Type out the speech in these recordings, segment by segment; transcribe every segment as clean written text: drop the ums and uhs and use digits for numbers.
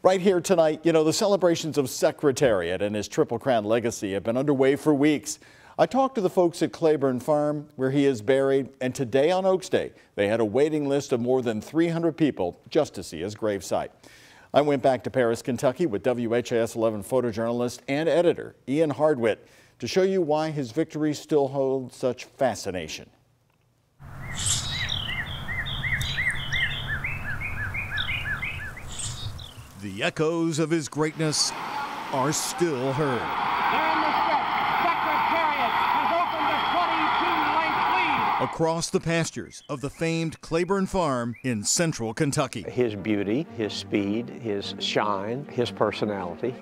Right here tonight, you know, the celebrations of Secretariat and his Triple Crown legacy have been underway for weeks. I talked to the folks at Claiborne Farm, where he is buried, and today on Oaks Day, they had a waiting list of more than 300 people just to see his gravesite. I went back to Paris, Kentucky with WHAS 11 photojournalist and editor Ian Hardwitt to show you why his victory still holds such fascination. The echoes of his greatness are still heard. They're in the stretch. Secretariat has opened a 22-length lead. Across the pastures of the famed Claiborne Farm in central Kentucky. His beauty, his speed, his shine, his personality.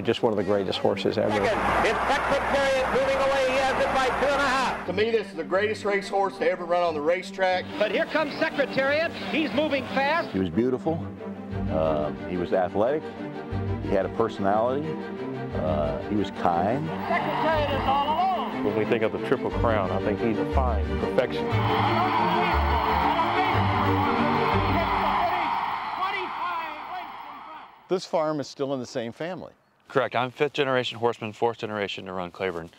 Just one of the greatest horses ever. It's Secretariat moving away. He has it by 2.5. To me, this is the greatest racehorse to ever run on the racetrack. But here comes Secretariat. He's moving fast. He was beautiful. He was athletic. He had a personality. He was kind. Secretariat is all alone. When we think of the Triple Crown, I think he's a fine perfection. This farm is still in the same family. Correct. I'm fifth generation horseman, fourth generation to run Claiborne.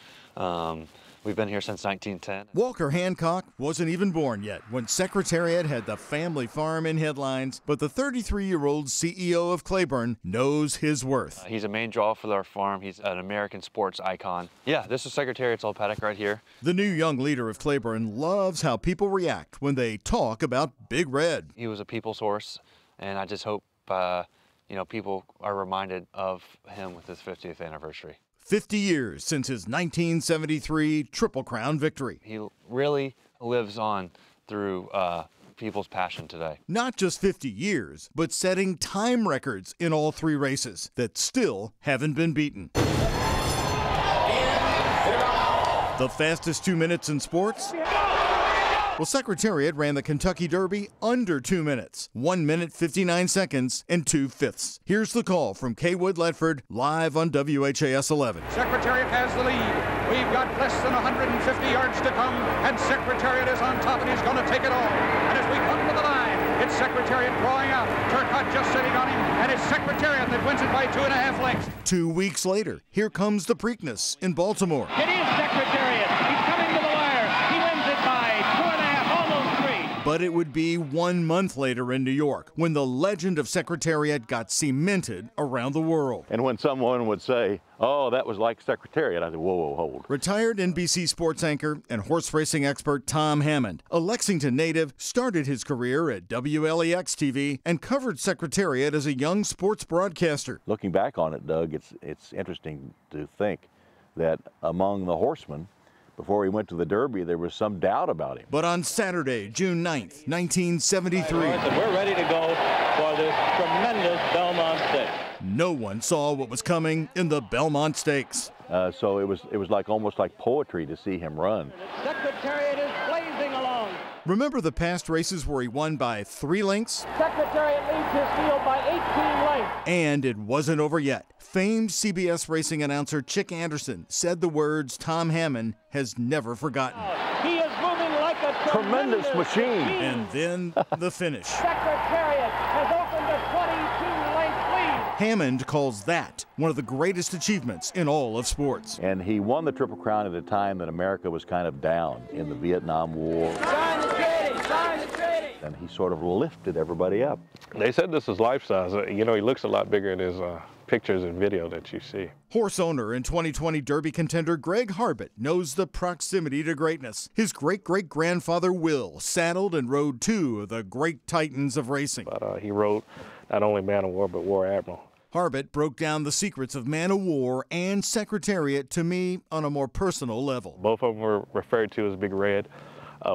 We've been here since 1910. Walker Hancock wasn't even born yet when Secretariat had the family farm in headlines, but the 33-year-old CEO of Claiborne knows his worth. He's a main draw for our farm. He's an American sports icon. Yeah, this is Secretariat's old paddock right here. The new young leader of Claiborne loves how people react when they talk about Big Red. He was a people's horse, and I just hope you know, people are reminded of him with his 50th anniversary. 50 years since his 1973 Triple Crown victory. He really lives on through people's passion today. Not just 50 years, but setting time records in all three races that still haven't been beaten. The fastest 2 minutes in sports? Well, Secretariat ran the Kentucky Derby under 2 minutes, 1 minute 59 seconds and 2/5. Here's the call from Kaywood Ledford live on WHAS 11. Secretariat has the lead. We've got less than 150 yards to come, and Secretariat is on top, and he's going to take it all. And as we come to the line, it's Secretariat drawing out. Turcotte just sitting on him, and it's Secretariat that wins it by 2.5 lengths. 2 weeks later, here comes the Preakness in Baltimore. It is Secretariat. He's coming to the wire. He wins it by 2.5, almost 3. But it would be 1 month later in New York when the legend of Secretariat got cemented around the world. And when someone would say, oh, that was like Secretariat, I said, whoa, whoa, hold. Retired NBC sports anchor and horse racing expert Tom Hammond, a Lexington native, started his career at WLEX TV and covered Secretariat as a young sports broadcaster. Looking back on it, Doug, it's interesting to think that among the horsemen, before he went to the Derby, there was some doubt about him. But on Saturday, June 9th, 1973, We're ready to go for this tremendous Belmont Stakes. no one saw what was coming in the Belmont Stakes. So it was like almost like poetry to see him run. Secretariat is blazing along. Remember the past races where he won by 3 lengths? Secretariat leads his field by 18 lengths. And it wasn't over yet. Famed CBS racing announcer Chick Anderson said the words Tom Hammond has never forgotten. He is moving like a Tremendous machine. And then the finish. Secretariat has opened a 22-length lead. Hammond calls that one of the greatest achievements in all of sports. And he won the Triple Crown at a time that America was kind of down in the Vietnam War. Sign the treaty! Sign the treaty! And he sort of lifted everybody up. They said this is life size. You know, he looks a lot bigger in his pictures and video that you see. Horse owner and 2020 Derby contender Greg Harbert knows the proximity to greatness. His great-great-grandfather Will saddled and rode 2 of the great titans of racing. But he rode not only Man of War, but War Admiral. Harbert broke down the secrets of Man of War and Secretariat to me on a more personal level. Both of them were referred to as Big Red.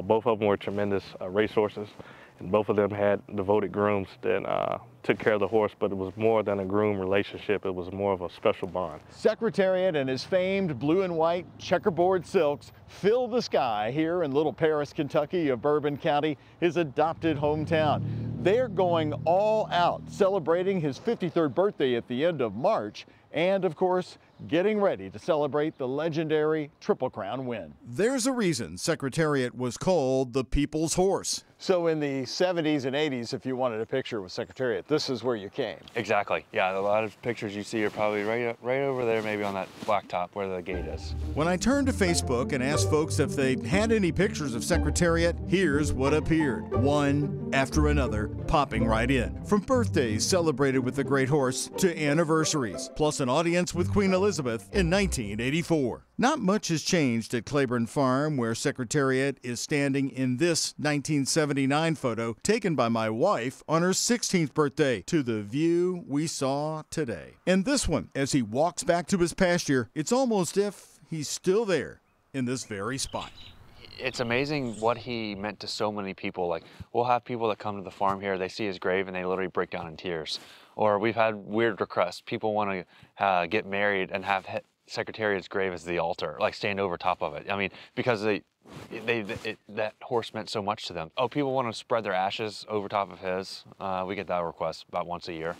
Both of them were tremendous racehorses, and both of them had devoted grooms that took care of the horse, but it was more than a groom relationship. It was more of a special bond. Secretariat and his famed blue and white checkerboard silks fill the sky here in Little Paris, Kentucky of Bourbon County, his adopted hometown. They're going all out, celebrating his 53rd birthday at the end of March and of course, getting ready to celebrate the legendary Triple Crown win. There's a reason Secretariat was called the People's Horse. So in the 70s and 80s, if you wanted a picture with Secretariat, this is where you came. Exactly. Yeah, a lot of pictures you see are probably right over there, maybe on that blacktop where the gate is. When I turned to Facebook and asked folks if they had any pictures of Secretariat, here's what appeared. One after another, popping right in. From birthdays celebrated with the Great Horse to anniversaries, plus an audience with Queen Elizabeth in 1984. Not much has changed at Claiborne Farm, where Secretariat is standing in this 1979 photo taken by my wife on her 16th birthday, to the view we saw today. And this one, as he walks back to his pasture, it's almost if he's still there in this very spot. It's amazing what he meant to so many people. Like, we'll have people that come to the farm here, they see his grave and they literally break down in tears. Or we've had weird requests. People want to get married and have Secretariat's grave as the altar, like stand over top of it. I mean, because that horse meant so much to them. Oh, people want to spread their ashes over top of his. We get that request about once a year.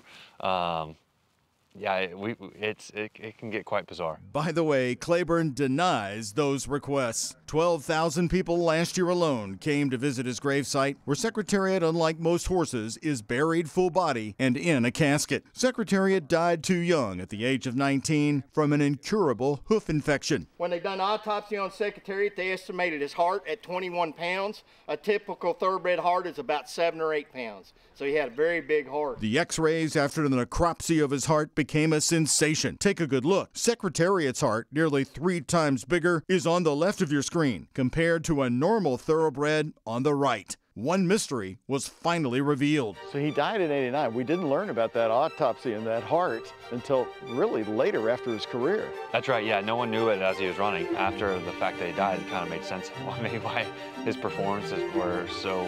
Yeah, it can get quite bizarre. By the way, Claiborne denies those requests. 12,000 people last year alone came to visit his gravesite, where Secretariat, unlike most horses, is buried full body and in a casket. Secretariat died too young at the age of 19 from an incurable hoof infection. When they done autopsy on Secretariat, they estimated his heart at 21 pounds. A typical thoroughbred heart is about 7 or 8 pounds. So he had a very big heart. The x-rays after the necropsy of his heart became a sensation. Take a good look. Secretariat's heart, nearly 3 times bigger, is on the left of your screen, compared to a normal thoroughbred on the right. One mystery was finally revealed. So he died in '89. We didn't learn about that autopsy and that heart until really later after his career. That's right, yeah, no one knew it as he was running. After the fact that he died, it kind of made sense why his performances were so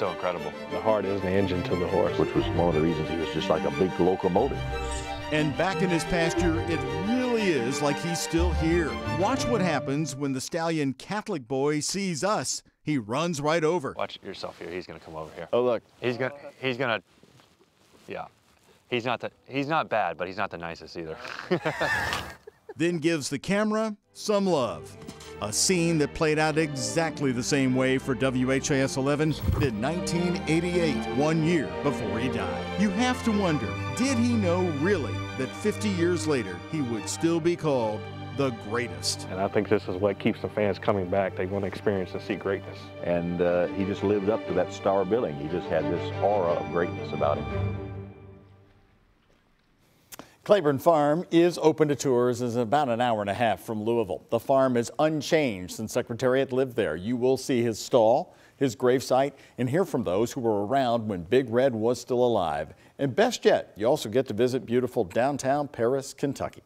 incredible. The heart is the engine to the horse. Which was one of the reasons he was just like a big locomotive. And back in his pasture, it really is like he's still here. Watch what happens when the stallion Catholic Boy sees us. He runs right over. Watch yourself here. He's gonna come over here. Oh, look. He's gonna. Yeah. He's not bad, but he's not the nicest either. Then gives the camera some love. A scene that played out exactly the same way for WHAS 11 in 1988, 1 year before he died. You have to wonder, did he know really that 50 years later he would still be called the greatest? And I think this is what keeps the fans coming back. They want to experience and see greatness. And he just lived up to that star billing. He just had this aura of greatness about him. Claiborne Farm is open to tours. It's about an hour and a half from Louisville. The farm is unchanged since Secretariat lived there. You will see his stall, his gravesite, and hear from those who were around when Big Red was still alive. And best yet, you also get to visit beautiful downtown Paris, Kentucky.